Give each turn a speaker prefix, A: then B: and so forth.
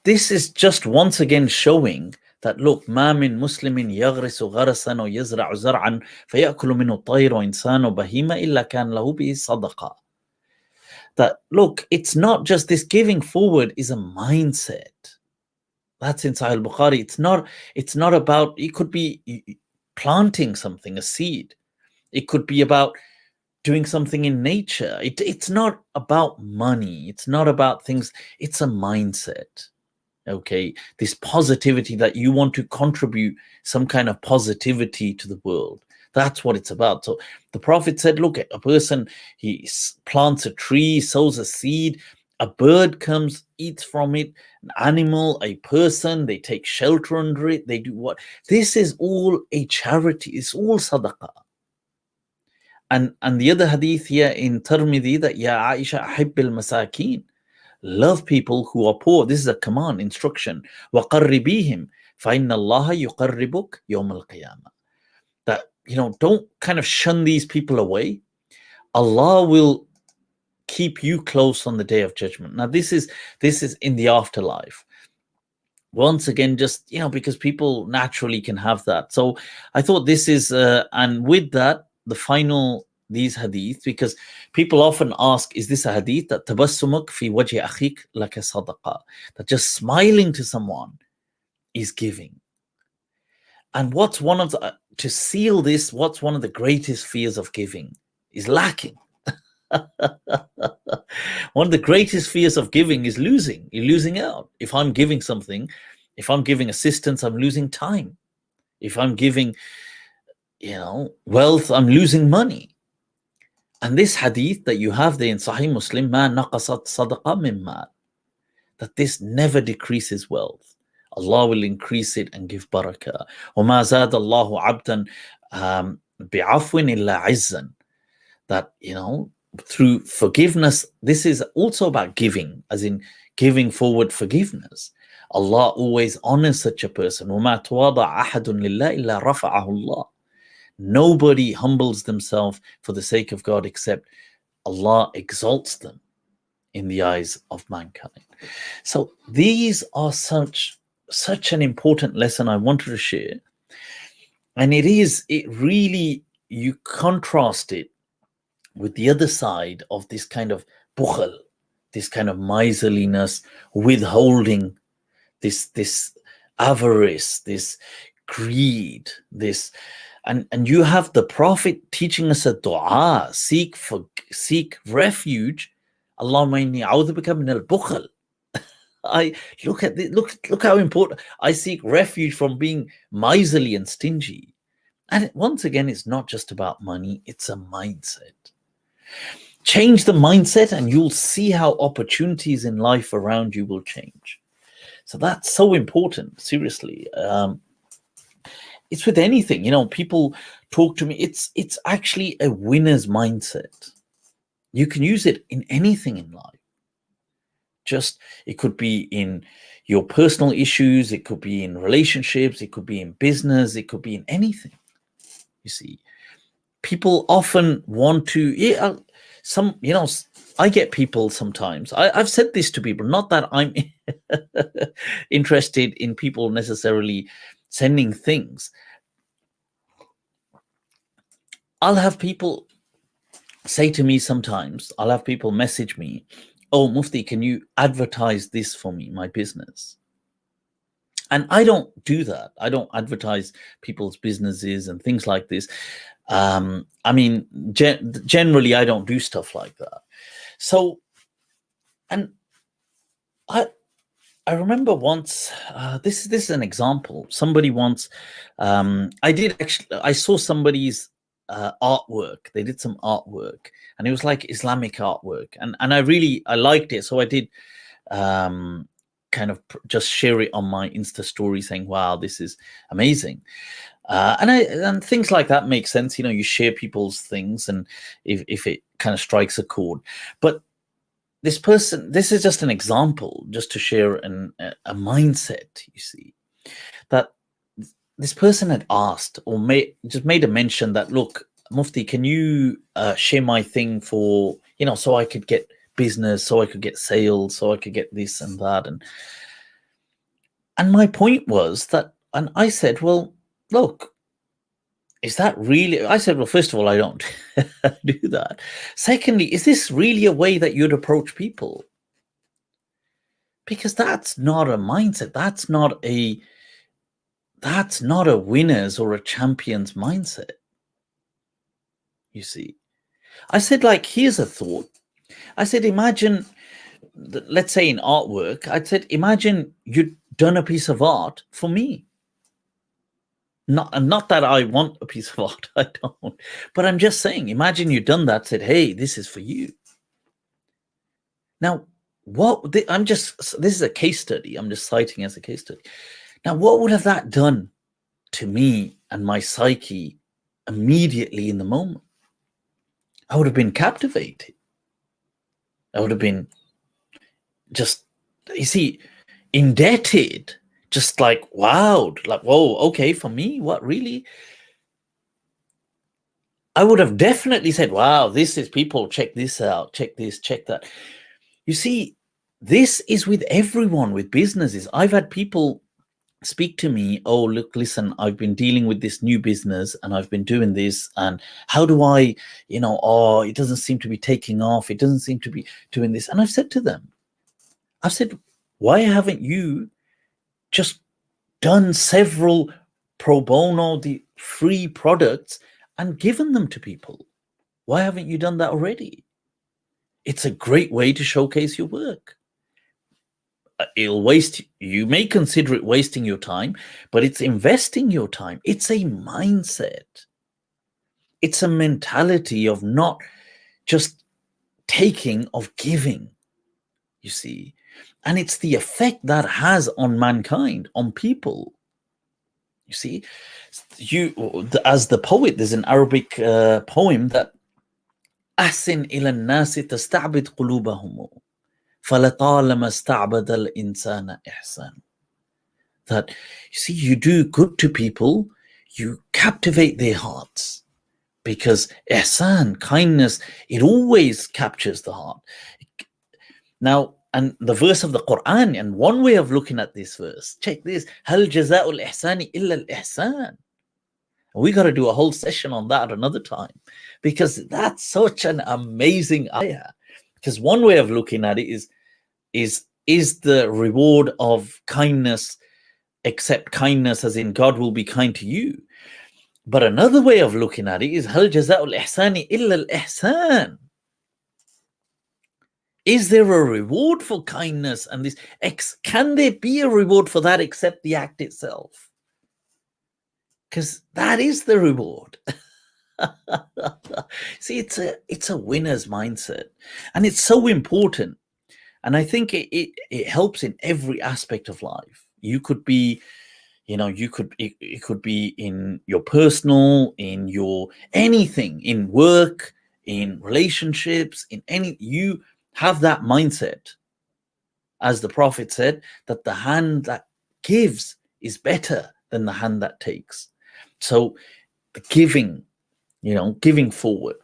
A: this is just once again showing that look, ما من مسلم يغرس غرسا ويزرع زرعا فيأكل منه الطير وإنسان وبهيمة إلا كان له به صدقة. That look, it's not just this giving forward is a mindset. That's in Sahih al-Bukhari. It's not about, it could be planting something, a seed. It could be about doing something in nature. It's not about money. It's not about things. It's a mindset. Okay, this positivity that you want to contribute some kind of positivity to the world. That's what it's about. So the Prophet said, look, a person, he plants a tree, sows a seed, a bird comes, eats from it, an animal, a person, they take shelter under it, they do what? This is all a charity. It's all sadaqah. And the other hadith here in Tirmidhi, that Ya Aisha ahibbil masakin, love people who are poor. This is a command, instruction. وَقَرِّبِيهِمْ فَإِنَّ اللَّهَ يُقَرِّبُكَ يَوْمَ الْقِيَامَةِ. That, don't kind of shun these people away. Allah will keep you close on the day of judgment. Now, this is in the afterlife. Once again, just, because people naturally can have that. So I thought this is, and with that, the final, these hadith, because people often ask, is this a hadith that tabassumuk fi wajhi akhik laka sadaqa, that just smiling to someone is giving. And what's one of the, to seal this, what's one of the greatest fears of giving is lacking. One of the greatest fears of giving is losing. You're losing out. If I'm giving something, if I'm giving assistance, I'm losing time. If I'm giving, wealth, I'm losing money. And this hadith that you have there in Sahih Muslim, ma naqasat sadaqa min mal, that this never decreases wealth. Allah will increase it and give barakah. وَمَا زَادَ اللَّهُ عَبْدًا بِعَفْوٍ إِلَّا عِزًّا. That, through forgiveness, this is also about giving, as in giving forward forgiveness. Allah always honors such a person. وَمَا تَوَاضَعَ أَحَدٌ لِلَّهِ إِلَّا رَفَعَهُ اللَّهُ. Nobody humbles themselves for the sake of God except Allah exalts them in the eyes of mankind. So these are such an important lesson I wanted to share. And it really, you contrast it with the other side of this kind of bukhal, this kind of miserliness, withholding, this avarice, this greed, this, and you have the Prophet teaching us a dua, seek refuge. Allahumma inni a'udhu bika min al-bukhl. I look how important. I seek refuge from being miserly and stingy. And once again, it's not just about money, it's a mindset. Change the mindset and you'll see how opportunities in life around you will change. So that's so important, seriously. It's with anything, people talk to me. It's actually a winner's mindset. You can use it in anything in life. Just, it could be in your personal issues, it could be in relationships, it could be in business, it could be in anything. You see, people often want to, I get people sometimes, I've said this to people, not that I'm interested in people necessarily sending things. I'll have people say to me sometimes, I'll have people message me, oh, Mufti, can you advertise this for me, my business? And I don't do that. I don't advertise people's businesses and things like this. Generally, I don't do stuff like that. So, and I remember once, this is an example. Somebody once, I saw somebody's artwork. They did some artwork, and it was like Islamic artwork, and I liked it. So I did kind of just share it on my Insta story, saying, "Wow, this is amazing." And things like that make sense. You share people's things, and if it kind of strikes a chord. But this is just an example, just to share a mindset. You see, that this person had asked or made a mention that, look, Mufti, can you share my thing for, so I could get business, so I could get sales, so I could get this and that. And my point was that, and I said, well, look, is that really? I said, well, first of all, I don't do that. Secondly, is this really a way that you'd approach people? Because that's not a mindset. That's not a winner's or a champion's mindset. You see, I said, like, here's a thought. I said, imagine, let's say in artwork, I said, imagine you'd done a piece of art for me. Not that I want a piece of art, I don't. But I'm just saying, imagine you'd done that, said, hey, this is for you. Now, this is a case study. I'm just citing as a case study. Now, what would have that done to me and my psyche immediately in the moment? I would have been captivated. I would have been just, you see, indebted, just like, wow, like, whoa, okay, for me, what, really? I would have definitely said, wow, this is, people, check this out, check this, check that. You see, this is with everyone, with businesses. I've had people speak to me, oh, look, listen, I've been dealing with this new business and I've been doing this, and how do I, oh, it doesn't seem to be taking off, it doesn't seem to be doing this. And I've said to them, why haven't you just done several pro bono, the free products, and given them to people? Why haven't you done that already? It's a great way to showcase your work. You may consider it wasting your time, but it's investing your time. It's a mindset. It's a mentality of not just taking, of giving, you see. And it's the effect that has on mankind, on people. You see, as the poet, there's an Arabic poem that أحسن إلى الناس تستعبد قلوبهم فلطالما استعبد الإنسان إحسان. That, you see, you do good to people, you captivate their hearts, because ihsan, kindness, it always captures the heart. Now, and the verse of the Quran, and one way of looking at this verse, check this, هل جزاء الإحسان إلا الإحسان. We got to do a whole session on that another time, because that's such an amazing ayah. Because one way of looking at it is the reward of kindness, accept kindness as in God will be kind to you. But another way of looking at it is هل جزاء الإحسان إلا الإحسان. Is there a reward for kindness? And this, can there be a reward for that except the act itself? Because that is the reward. See, it's a winner's mindset, and it's so important. And I think it helps in every aspect of life. You could be, it could be in your personal, in your anything, in work, in relationships, you have that mindset. As the Prophet said, that the hand that gives is better than the hand that takes. So the giving forward.